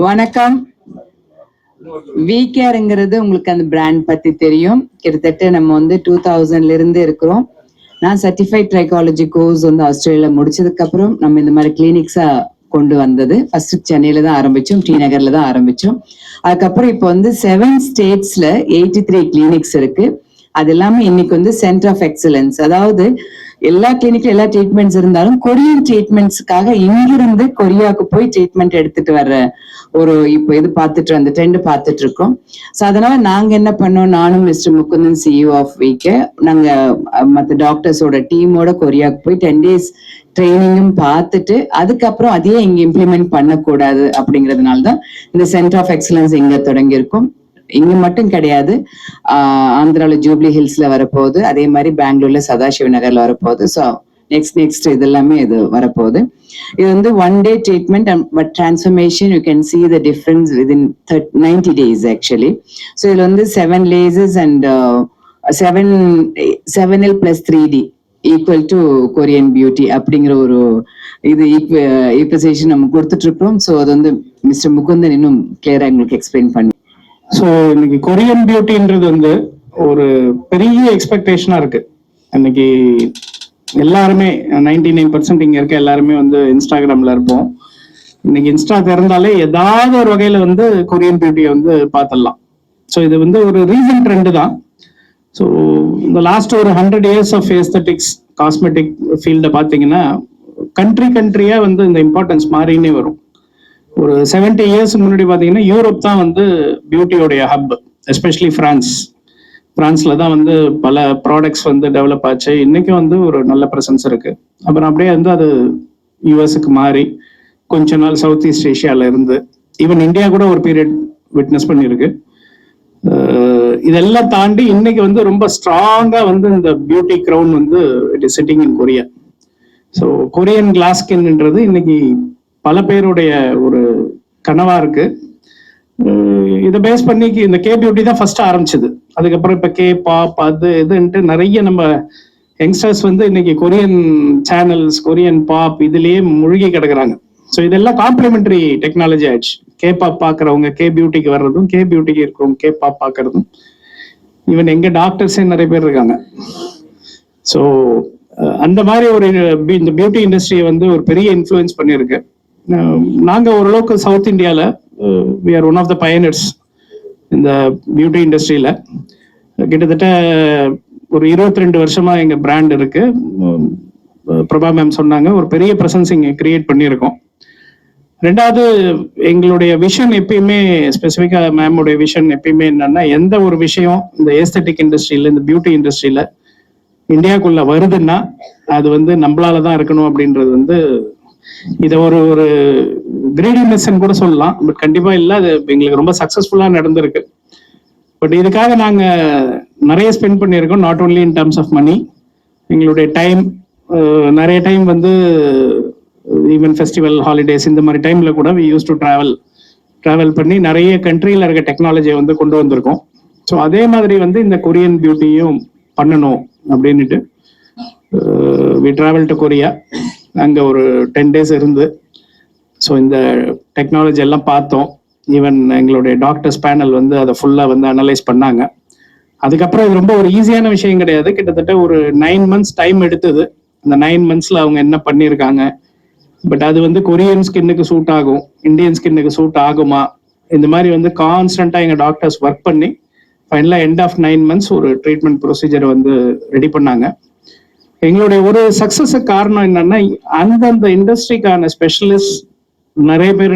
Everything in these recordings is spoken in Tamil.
வணக்கம். விகேர்ங்கிறது உங்களுக்கு அந்த பிராண்ட் பத்தி தெரியும். கிட்டத்தட்ட நம்ம வந்து 2000ல இருந்து இருக்கிறோம். நான் சர்டிஃபைட் ட்ரைகாலஜி கோர்ஸ் வந்து ஆஸ்திரேலியா முடிச்சதுக்கு அப்புறம் நம்ம இந்த மாதிரி கிளினிக்ஸா கொண்டு வந்தது. ஃபர்ஸ்ட் சென்னையில தான் ஆரம்பிச்சோம், டி நகர்ல தான் ஆரம்பிச்சோம். அதுக்கப்புறம் இப்போ வந்து 7 ஸ்டேட்ஸ்ல 83 கிளினிக்ஸ் இருக்கு. அது எல்லாமே இன்னைக்கு வந்து சென்டர் ஆஃப் எக்ஸலன்ஸ். அதாவது எல்லா கிளினிக்ல எல்லா ட்ரீட்மெண்ட்ஸ் இருந்தாலும் கொரியன் ட்ரீட்மெண்ட்ஸ்க்காக இங்கிருந்து கொரியாவுக்கு போய் ட்ரீட்மெண்ட் எடுத்துட்டு வர்ற ஒரு இப்போ இது பார்த்துட்டு அந்த ட்ரெண்ட் பார்த்துட்டு இருக்கோம். ஸோ அதனால நாங்க என்ன பண்ணோம், நானும் mister Mukundan CEO of VK, நாங்க மற்ற டாக்டர்ஸோட டீமோட கொரியாவுக்கு போய் 10 days ட்ரைனிங்கும் பார்த்துட்டு அதுக்கப்புறம் அதையே இங்க இம்ப்ளிமெண்ட் பண்ணக்கூடாது அப்படிங்கிறதுனால தான் இந்த சென்டர் ஆஃப் எக்ஸலன்ஸ் இங்க தொடங்கி இருக்கும். இங்க மட்டும் கிடையாது, ஆந்திரால ஜூப்ளி ஹில்ஸ்ல வரப்போகுது, அதே மாதிரி பெங்களூர்ல சதாசிவ நகர்ல வரப்போகுது. ஸோ நெக்ஸ்ட் இது எல்லாமே இது வரப்போகுது. இது வந்து 1 day treatment, but transformation you can see the difference within 90 days actually. So இதுல வந்து 7 lasers and 7L plus 3D equal to Korean beauty அப்படிங்கிற ஒரு இது ஈக்குவசேஷன் நம்ம கொடுத்துட்டு இருக்கோம். ஸோ அது வந்து மிஸ்டர் முகுந்தன் இன்னும் கிளியரா எங்களுக்கு எக்ஸ்பிளைன் பண்ணி. ஸோ இன்னைக்கு கொரியன் பியூட்டின்றது வந்து ஒரு பெரிய எக்ஸ்பெக்டேஷனா இருக்கு. இன்னைக்கு எல்லாருமே 99% இங்க இருக்க எல்லாருமே வந்து இன்ஸ்டாகிராம்ல இருப்போம். இன்னைக்கு இன்ஸ்டா திறந்தாலே ஏதாவது ஒரு வகையில வந்து கொரியன் பியூட்டியை வந்து பார்த்துடலாம். ஸோ இது வந்து ஒரு ரீசன்ட் ட்ரெண்டு தான். ஸோ இந்த லாஸ்ட் ஒரு 100 years ஆஃப் ஏஸ்தட்டிக்ஸ் காஸ்மெட்டிக் ஃபீல்டை பார்த்தீங்கன்னா கண்ட்ரியா வந்து இந்த இம்பார்ட்டன்ஸ் மாறினே வரும். ஒரு 70 years முன்னாடி பார்த்தீங்கன்னா யூரோப் தான் வந்து பியூட்டியோடைய ஹப், எஸ்பெஷலி பிரான்ஸ்ல தான் வந்து பல ப்ராடக்ட்ஸ் வந்து டெவலப் ஆச்சு. இன்னைக்கும் வந்து ஒரு நல்ல ப்ரெசன்ஸ் இருக்கு. அப்புறம் அப்படியே வந்து அது யூஎஸ்க்கு மாறி கொஞ்ச நாள் சவுத் ஈஸ்ட் ஏஷியால இருந்து ஈவன் இந்தியா கூட ஒரு பீரியட் விட்னஸ் பண்ணியிருக்கு. இதெல்லாம் தாண்டி இன்னைக்கு வந்து ரொம்ப ஸ்ட்ராங்கா வந்து இந்த பியூட்டி கிரவுன் வந்து it is sitting in Korea. So Korean glass ஸ்கின்ன்றது இன்னைக்கு பல பேருடைய ஒரு கனவா இருக்கு. இதை பேஸ் பண்ணி இந்த கே பியூட்டி தான் ஃபர்ஸ்ட் ஆரம்பிச்சது. அதுக்கப்புறம் இப்ப கே பாப் அது இதுன்ட்டு நிறைய நம்ம யங்ஸ்டர்ஸ் வந்து இன்னைக்கு கொரியன் சேனல்ஸ், கொரியன் பாப் இதுலயே மூழ்கி கிடக்குறாங்க. ஸோ இதெல்லாம் காம்ப்ளிமெண்டரி டெக்னாலஜி ஆயிடுச்சு. கே பாப் பாக்குறவங்க கே பியூட்டிக்கு வர்றதும், கே பியூட்டிக்கு இருக்கிறவங்க கே பாப் பாக்குறதும். ஈவன் எங்க டாக்டர்ஸே நிறைய பேர் இருக்காங்க. ஸோ அந்த மாதிரி ஒரு இந்த பியூட்டி இண்டஸ்ட்ரியை வந்து ஒரு பெரிய இன்ஃப்ளூயன்ஸ் பண்ணியிருக்கு. நாங்க ஓரளவுக்கு சவுத் இந்தியால we are one of the pioneers இந்த பியூட்டி இண்டஸ்ட்ரியில. கிட்டத்தட்ட ஒரு 22 வருஷமா எங்க பிராண்ட் இருக்கு. பிரபா மேம் சொன்னாங்க, ஒரு பெரிய பிரசன்ஸ் இங்க கிரியேட் பண்ணியிருக்கோம். ரெண்டாவது, எங்களுடைய விஷன் எப்பயுமே ஸ்பெசிஃபிக்கா மேமுடைய விஷன் எப்பயுமே என்னன்னா, எந்த ஒரு விஷயம் இந்த ஏஸ்தட்டிக் இண்டஸ்ட்ரியில இந்த பியூட்டி இண்டஸ்ட்ரியில இந்தியாவுக்குள்ள வருதுன்னா அது வந்து நம்மளால தான் இருக்கணும் அப்படின்றது வந்து இதை ஒரு ஒரு கிரீடினஸ் கூட சொல்லலாம். பட் கண்டிப்பா இல்லை, அது எங்களுக்கு ரொம்ப சக்சஸ்ஃபுல்லா நடந்திருக்கு. பட் இதுக்காக நாங்க நிறைய ஸ்பெண்ட் பண்ணியிருக்கோம். Not only in terms of money, எங்களுடைய டைம், நிறைய டைம் வந்து ஈவன் ஃபெஸ்டிவல் ஹாலிடேஸ் இந்த மாதிரி டைம்ல கூட வி யூஸ் டு டிராவல் பண்ணி நிறைய கண்ட்ரியில இருக்க டெக்னாலஜியை வந்து கொண்டு வந்திருக்கோம். ஸோ அதே மாதிரி வந்து இந்த கொரியன் பியூட்டியும் பண்ணணும் அப்படின்னுட்டு வி டிராவல் டு கொரியா. அங்கே ஒரு 10 days இருந்து ஸோ இந்த டெக்னாலஜி எல்லாம் பார்த்தோம். ஈவன் எங்களுடைய டாக்டர்ஸ் பேனல் வந்து அதை ஃபுல்லாக வந்து அனலைஸ் பண்ணாங்க. அதுக்கப்புறம் இது ரொம்ப ஒரு ஈஸியான விஷயம் கிடையாது. கிட்டத்தட்ட ஒரு 9 months டைம் எடுத்தது. அந்த 9 monthsல அவங்க என்ன பண்ணியிருக்காங்க, பட் அது வந்து கொரியன் ஸ்கின்னுக்கு சூட் ஆகும், இந்தியன் ஸ்கின்னுக்கு சூட் ஆகுமா, இந்த மாதிரி வந்து கான்ஸ்டன்ட்டாக எங்கள் டாக்டர்ஸ் ஒர்க் பண்ணி ஃபைனலாக எண்ட் ஆஃப் 9 months ஒரு ட்ரீட்மெண்ட் ப்ரொசீஜர் வந்து ரெடி பண்ணாங்க. எங்களுடைய ஒரு சக்சஸுக்கு காரணம் என்னன்னா, அந்தந்த இண்டஸ்ட்ரிக்கான ஸ்பெஷலிஸ்ட் நிறைய பேர்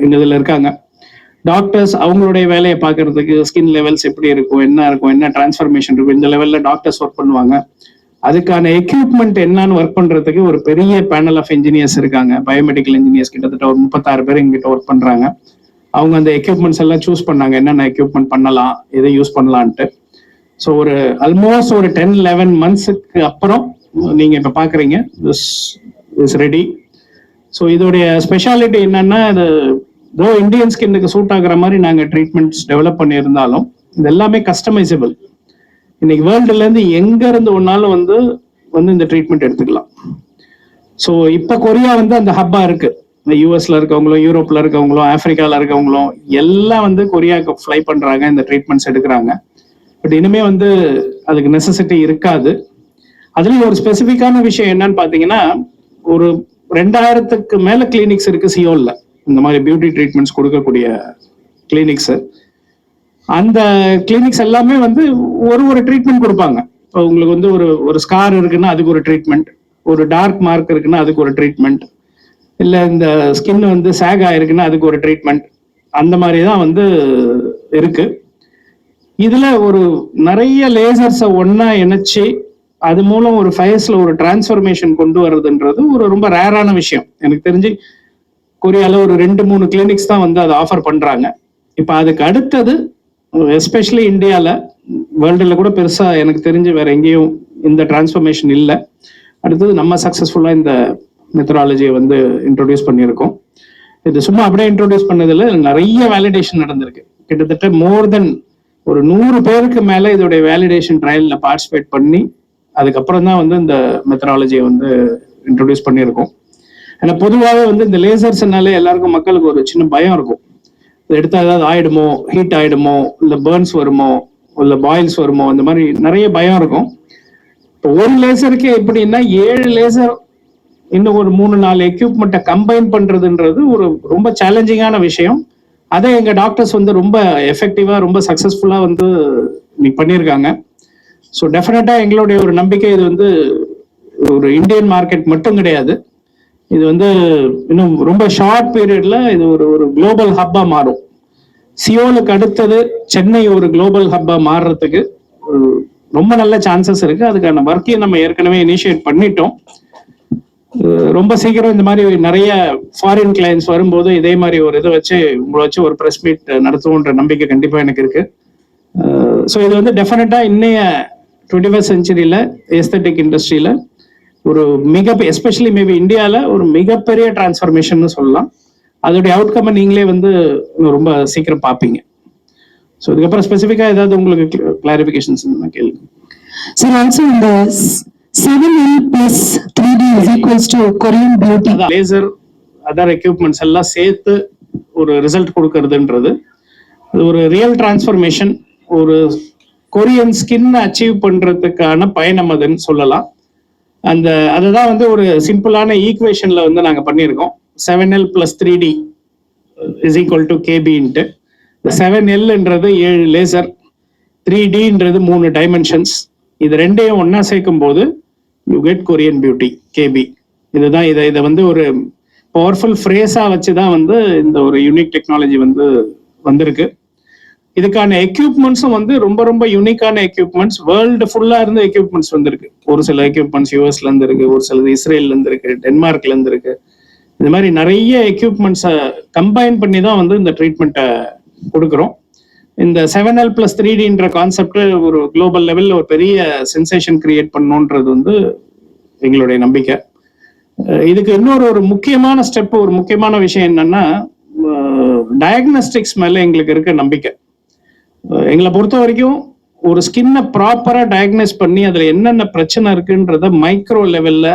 எங்க இதுல இருக்காங்க. டாக்டர்ஸ் அவங்களுடைய வேலையை பார்க்கறதுக்கு ஸ்கின் லெவல்ஸ் எப்படி இருக்கும், என்ன டிரான்ஸ்ஃபர்மேஷன் இருக்கும், இந்த லெவல்ல டாக்டர்ஸ் ஒர்க் பண்ணுவாங்க. அதுக்கான எக்யூப்மெண்ட் என்னன்னு ஒர்க் பண்றதுக்கு ஒரு பெரிய பேனல் ஆஃப் இன்ஜினியர்ஸ் இருக்காங்க. பயோமெடிக்கல் இன்ஜினியர்ஸ் கிட்டத்தட்ட ஒரு 36 பேர் எங்கிட்ட ஒர்க் பண்றாங்க. அவங்க அந்த எக்யூப்மெண்ட்ஸ் எல்லாம் சூஸ் பண்ணாங்க, என்னென்ன எக்யூப்மெண்ட் பண்ணலாம், எதை யூஸ் பண்ணலான்ட்டு. ஸோ ஒரு ஆல்மோஸ்ட் ஒரு 10-11 monthsக்கு அப்புறம் நீங்க இப்ப பாக்குறீங்க இஸ் ரெடி. ஸோ இதோடைய ஸ்பெஷாலிட்டி என்னன்னா, இது தோ இந்தியன் ஸ்கின்னுக்கு சூட் ஆகுற மாதிரி நாங்கள் ட்ரீட்மெண்ட்ஸ் டெவலப் பண்ணியிருந்தாலும் இது எல்லாமே கஸ்டமைசபிள். இன்னைக்கு வேர்ல்டுல இருந்து எங்க இருந்து ஒன்னாலும் வந்து இந்த ட்ரீட்மெண்ட் எடுத்துக்கலாம். ஸோ இப்போ கொரியா வந்து அந்த ஹப்பா இருக்கு. யூஎஸ்ல இருக்கவங்களும், யூரோப்ல இருக்கவங்களும், ஆப்பிரிக்கால இருக்கவங்களும் எல்லாம் வந்து கொரியாவுக்கு ஃப்ளை பண்றாங்க, இந்த ட்ரீட்மெண்ட்ஸ் எடுக்கிறாங்க. பட் இனிமே வந்து அதுக்கு நெசசிட்டி இருக்காது. அதுலயும் ஒரு ஸ்பெசிஃபிக்கான விஷயம் என்னன்னு பாத்தீங்கன்னா, ஒரு 2000க்கு மேல கிளினிக்ஸ் இருக்கு சியோல்ல, இந்த மாதிரி பியூட்டி ட்ரீட்மெண்ட்ஸ் கொடுக்கக்கூடிய கிளினிக்ஸ். அந்த கிளினிக்ஸ் எல்லாமே வந்து ஒரு ட்ரீட்மெண்ட் கொடுப்பாங்க. இப்போ உங்களுக்கு வந்து ஒரு ஸ்கார் இருக்குன்னா அதுக்கு ஒரு ட்ரீட்மெண்ட், ஒரு டார்க் மார்க் இருக்குன்னா அதுக்கு ஒரு ட்ரீட்மெண்ட், இல்லை இந்த ஸ்கின் வந்து சேக் ஆயிருக்குன்னா அதுக்கு ஒரு ட்ரீட்மெண்ட், அந்த மாதிரி தான் வந்து இருக்கு. இதுல ஒரு நிறைய லேசர்ஸை ஒன்னா இணைச்சு அது மூலம் ஒரு ஃபேஸ்ல ஒரு டிரான்ஸ்ஃபர்மேஷன் கொண்டு வர்றதுன்றது ஒரு ரொம்ப ரேரான விஷயம். எனக்கு தெரிஞ்சு கொரியால ஒரு 2-3 கிளினிக்ஸ் தான் வந்து அதை ஆஃபர் பண்றாங்க. இப்போ அதுக்கு அடுத்தது எஸ்பெஷலி இந்தியால, வேர்ல்டுல கூட பெருசா எனக்கு தெரிஞ்சு வேற எங்கேயும் இந்த டிரான்ஸ்ஃபர்மேஷன் இல்லை. அடுத்தது நம்ம சக்சஸ்ஃபுல்லா இந்த மெத்தடாலஜியை வந்து இன்ட்ரோடியூஸ் பண்ணியிருக்கோம். இது சும்மா அப்படியே இன்ட்ரோடியூஸ் பண்ணதில் நிறைய வேலிடேஷன் நடந்திருக்கு. கிட்டத்தட்ட மோர் தென் ஒரு 100 பேருக்கு மேல இதோடைய வேலிடேஷன் ட்ரையல்ல பார்ட்டிசிபேட் பண்ணி அதுக்கப்புறம் தான் வந்து இந்த மெத்தடாலஜியை வந்து இன்ட்ரோடியூஸ் பண்ணியிருக்கோம். ஏன்னா பொதுவாகவே வந்து இந்த லேசர்ஸ்னாலே எல்லாருக்கும் மக்களுக்கு ஒரு சின்ன பயம் இருக்கும். எடுத்தா ஏதாவது ஆயிடுமோ, ஹீட் ஆயிடுமோ, இல்லை பேர்ன்ஸ் வருமோ, இல்லை பாயில்ஸ் வருமோ, அந்த மாதிரி நிறைய பயம் இருக்கும். இப்போ ஒரு லேசருக்கே எப்படின்னா 7 லேசர் இன்னும் ஒரு 3-4 எக்யூப்மெண்ட்டை கம்பைன் பண்றதுன்றது ஒரு ரொம்ப சேலஞ்சிங்கான விஷயம். அதை எங்க டாக்டர்ஸ் வந்து ரொம்ப எஃபெக்டிவா, ரொம்ப சக்சஸ்ஃபுல்லா வந்து பண்ணியிருக்காங்க. ஸோ டெஃபினட்டா எங்களுடைய ஒரு நம்பிக்கை, இது வந்து ஒரு இந்தியன் மார்க்கெட் மட்டும் கிடையாது, இது வந்து இன்னும் ரொம்ப ஷார்ட் பீரியட்ல இது ஒரு குளோபல் ஹப்பா மாறும். சியோலுக்கு அடுத்தது சென்னை ஒரு குளோபல் ஹப்பா மாறுறதுக்கு ரொம்ப நல்ல சான்சஸ் இருக்கு. அதுக்கான ஒர்க்கையும் நம்ம ஏற்கனவே இனிஷியேட் பண்ணிட்டோம். ரொம்ப சீக்கிரம் இந்த மாதிரி நிறைய ஃபாரின் கிளைண்ட்ஸ் வரும்போது இதே மாதிரி ஒரு இதை வச்சு உங்களை வச்சு ஒரு ப்ரெஸ் மீட் நடத்துவோன்ற நம்பிக்கை கண்டிப்பா எனக்கு இருக்கு. ஸோ இது வந்து டெஃபினட்டா இன்னைய 21st செஞ்சுரியில எஸ்தெட்டிக் இண்டஸ்ட்ரியில ஒரு எஸ்பெஷலி மேபி இந்தியாவில் ஒரு மிகப்பெரிய டிரான்ஸ்ஃபர்மேஷன் சொல்லலாம். அதோடைய அவுட்கம் நீங்களே வந்து ரொம்ப சீக்கிரம் பார்ப்பீங்க. ஸோ இதுக்கப்புறம் ஸ்பெசிஃபிக்கா ஏதாவது உங்களுக்கு கிளாரிஃபிகேஷன்ஸ் கேள்வி சார்? ஆல்சோ இந்த 7L plus 3D is equals to Korean beauty. Laser other equipments எல்லாம் சேர்த்து ஒரு ரிசல்ட் கொடுக்கறதுன்றது அது ஒரு ரியல் டிரான்ஸ்ஃபர்மேஷன். ஒரு கொரியன் ஸ்கின் அச்சீவ் பண்றதுக்கான பயணம் அதுன்னு சொல்லலாம். அதுதான் வந்து ஒரு சிம்பிளான ஈக்குவேஷன்ல வந்து நாங்கள் பண்ணியிருக்கோம். 7L plus 3D is equal to KB-ன்ட்டு. இந்த 7Lன்றது 7 லேசர், 3Dன்றது 3 டைமென்ஷன்ஸ். இது ரெண்டையும் ஒன்னா சேர்க்கும் போது you get Korean beauty KB. இதுதான் இதை வந்து ஒரு பவர்ஃபுல் ஃப்ரேஸா வச்சுதான் வந்து இந்த ஒரு யூனிக் டெக்னாலஜி வந்து வந்திருக்கு. இதுக்கான எக்யூப்மெண்ட்ஸும் வந்து ரொம்ப ரொம்ப யூனிக்கான எக்யூப்மெண்ட்ஸ், வேர்ல்டு ஃபுல்லா இருந்து எக்யூப்மெண்ட்ஸ் வந்திருக்கு. ஒரு சில எக்யூப்மெண்ட்ஸ் யூஎஸ்ல இருந்து இருக்கு, ஒரு சிலது இஸ்ரேல்ல இருந்து இருக்கு, டென்மார்க்ல இருந்து இருக்கு. இந்த மாதிரி நிறைய எக்யூப்மெண்ட்ஸை கம்பைன் பண்ணி தான் வந்து இந்த ட்ரீட்மெண்ட்டை கொடுக்குறோம். இந்த 7L plus 3Dன்ற கான்செப்ட் ஒரு குளோபல் லெவல்ல ஒரு பெரிய சென்சேஷன் கிரியேட் பண்ணணுன்றது வந்து எங்களுடைய நம்பிக்கை. இதுக்கு இன்னொரு ஒரு முக்கியமான ஸ்டெப், ஒரு முக்கியமான விஷயம் என்னன்னா, டயக்னோஸ்டிக்ஸ் மேல எங்களுக்கு இருக்க நம்பிக்கை. எங்களை பொறுத்த வரைக்கும் ஒரு ஸ்கின்னை ப்ராப்பரா டயக்னைஸ் பண்ணி அதுல என்னென்ன பிரச்சனை இருக்குன்றத மைக்ரோ லெவல்ல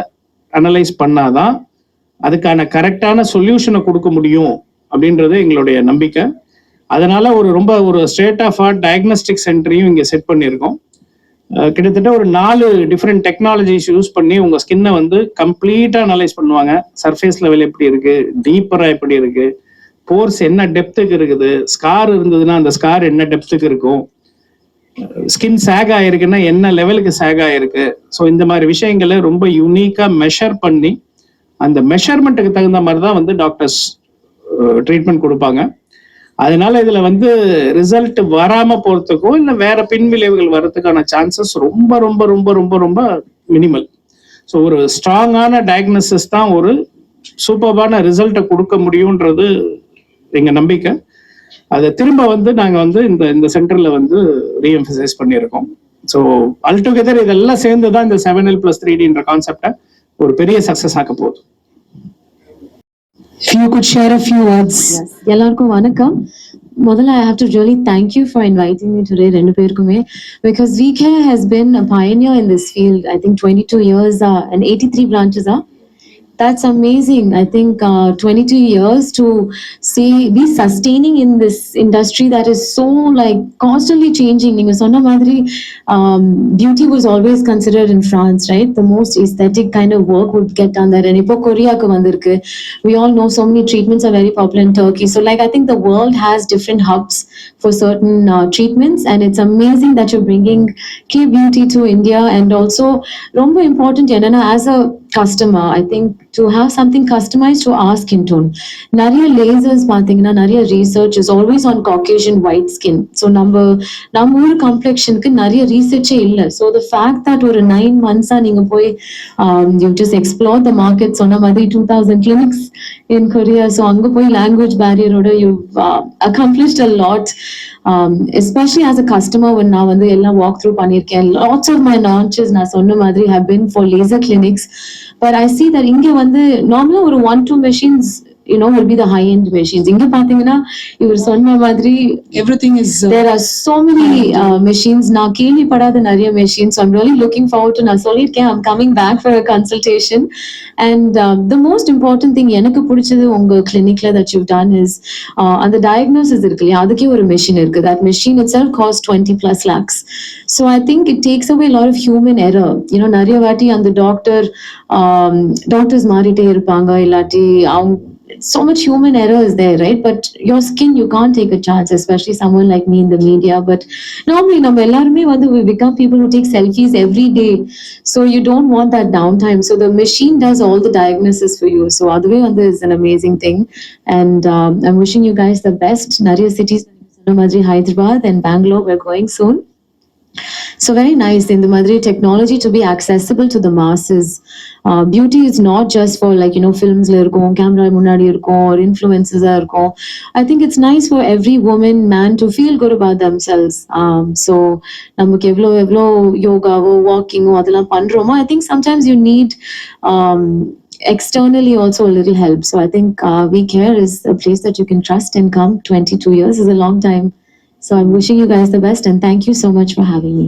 அனலைஸ் பண்ணாதான் அதுக்கான கரெக்டான சொல்யூஷனை கொடுக்க முடியும் அப்படின்றது எங்களுடைய நம்பிக்கை. அதனால ஒரு ஸ்டேட் ஆஃப் ஆர்ட் டயக்னோஸ்டிக் சென்டரையும் இங்க செட் பண்ணியிருக்கோம். கிட்டத்தட்ட ஒரு 4 டிஃப்ரெண்ட் டெக்னாலஜிஸ் யூஸ் பண்ணி உங்க ஸ்கின்னை வந்து கம்ப்ளீட்டா அனலைஸ் பண்ணுவாங்க. சர்ஃபேஸ் லெவல் எப்படி இருக்கு, டீப்பரா எப்படி இருக்கு, போர்ஸ் என்ன டெப்த்துக்கு இருக்குது, ஸ்கார் இருந்ததுன்னா அந்த ஸ்கார் என்ன டெப்த்துக்கு இருக்கும், ஸ்கின் சேக் ஆயிருக்குன்னா என்ன லெவலுக்கு சேக் ஆயிருக்கு. ஸோ இந்த மாதிரி விஷயங்களை ரொம்ப யூனிக்கா மெஷர் பண்ணி அந்த மெஷர்மெண்ட்டுக்கு தகுந்த மாதிரி தான் வந்து டாக்டர்ஸ் ட்ரீட்மெண்ட் கொடுப்பாங்க. அதனால இதுல வந்து ரிசல்ட் வராம போறதுக்கோ இல்லை வேற பின்விளைவுகள் வர்றதுக்கான சான்சஸ் ரொம்ப ரொம்ப ரொம்ப ரொம்ப ரொம்ப மினிமல். ஸோ ஒரு ஸ்ட்ராங்கான டயக்னோசிஸ் தான் ஒரு சூப்பர்பான ரிசல்ட்டை கொடுக்க முடியும்ன்றது எங்க நம்பிக்கை. அதை திரும்ப வந்து நாங்க வந்து இந்த சென்டர்ல வந்து ரீஎம்பசைஸ் பண்ணியிருக்கோம். ஸோ அல்டுகெதர் இதெல்லாம் சேர்ந்து தான் இந்த 7L plus 3Dன்ற கான்செப்டை ஒரு பெரிய சக்சஸ் ஆக்க போகுது. If you could share a few words. Yes. எல்லாருக்கும் வணக்கம். முதல்ல I have to really thank you for inviting me today, ரெண்டு பேருக்குமே, because VCare has been a pioneer in this field. I think 22 years and 83 branches are. That's amazing. I think 22 years to be sustaining in this industry that is so like constantly changing. நீங்க சொன்ன மாதிரி beauty was always considered in France, right? The most aesthetic kind of work would get done there. And இப்போ கொரியாக்கு வந்திருக்கு. We all know so many treatments are very popular in Turkey. So like I think the world has different hubs for certain treatments, and it's amazing that you're bringing K-beauty to India. And also ரொம்ப important என்னன்னா as a customer, I think to have something customized to our skin tone. நிறைய lasers பார்த்தீங்கன்னா நிறைய research is always on Caucasian white skin. So நம்ம ஊர் கம்ப்ளெக்ஷனுக்கு நிறைய ரீசர்ச்சே இல்லை. So the fact that ஒரு 9 months நீங்க போய் you just explore the market, சொன்ன மாதிரி 2000 clinics in Korea. So அங்க போய் language barrier ஓட you've accomplished a lot. Especially as a customer when நான் வந்து எல்லாம் walk through பண்ணியிருக்கேன். Lots of my launches நான் சொன்ன மாதிரி have been for laser clinics. But I see that இங்க வந்து normally ஒரு 1-2 machines will be the high end machines. இங்க பாத்தீங்கன்னா இவர் சொன்ன மாதிரி Everything is. there are so many machines. நான் கேள்விப்படாத நிறைய machines. So I'm really looking forward to நான் சொல்லியிருக்கேன் I'm coming back for a consultation. And the most important thing எனக்கு பிடிச்சது உங்க clinicல that you've done is அந்த diagnosis இருக்கு இல்லையா, அதுக்கே ஒரு machine இருக்கு. That machine itself costs 20+ lakhs. So I think it takes away a lot of human error. நிறைய வாட்டி அந்த doctors மாறிட்டே இருப்பாங்க, இல்லாட்டி அவங்க so much human error is there, right? But your skin, you can't take a chance, especially someone like me in the media. But normally, we become people who take selfies every day. So you don't want that downtime. So the machine does all the diagnosis for you. So other way is an amazing thing. And I'm wishing you guys the best. Nariya cities, Hyderabad and Bangalore, we're going soon. So very nice in the Madri technology to be accessible to the masses. Beauty is not just for films la irukom, camera munadi irukom, or influencers la irukom. I think it's nice for every woman, man to feel good about themselves. So namakku evlo yoga walking adala pandromo, I think sometimes you need externally also a little help. So I think We Care is a place that you can trust and come. 22 years is a long time. So I'm wishing you guys the best and thank you so much for having me.